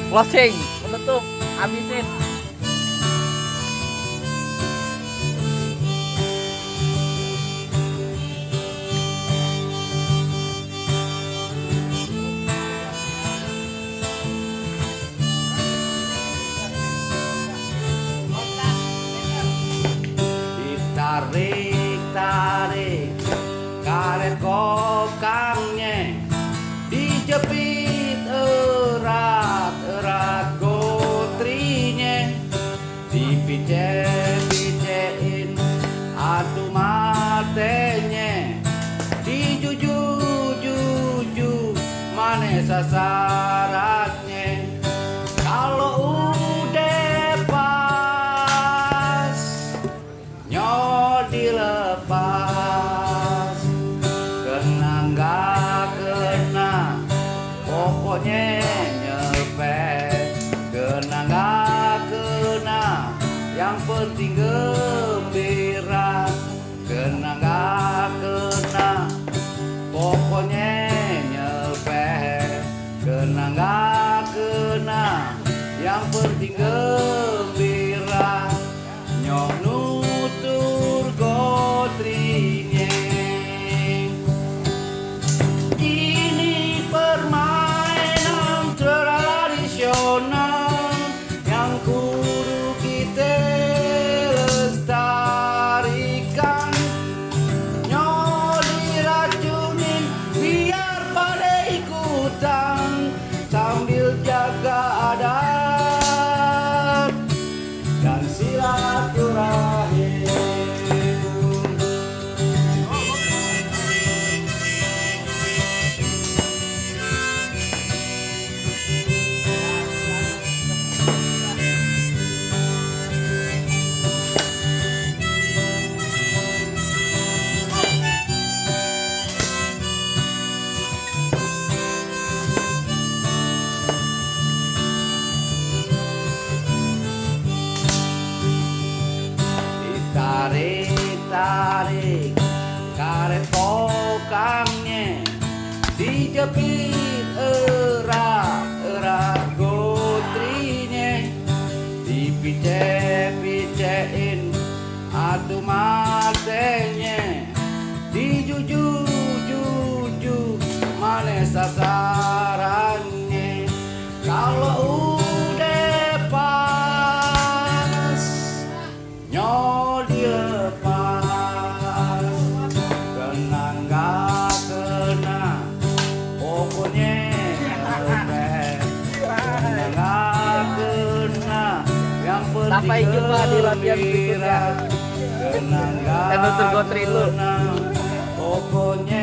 Closing, menutup, habisin. Ditarik-tarik karet kokangnya, dijepit erat-erat gotrinya, dipice-picein atu matenya, dijuju-juju mana sasarannya. Kalau udah pas nyol dilepas, kena nggak kena pokoknya nyepet, kena nggak kena yang penting gembira, kena nggak kena pokoknya nyepet, kena nggak kena yang penting gembira. Nyok nutur gotrinya, ini permainan tradisional yang kudu kita lestarikan. Nyok diracunin biar pada ikutan sambil jaga adat dan silaturahim. Ditarik-tarik karet kokangnya, dijepit erat-erat gotrinya, dipice-picein atu matenya, dijuju-juju mana sasarannya. Kalau udah pas nyol dilepas, kena nggak kena pokoknya nyepet, kena nggak kena yang Sampai penting jumpa di latihan berikutnya. gembira, kena nggak Nutur gotri lu. kena pokoknya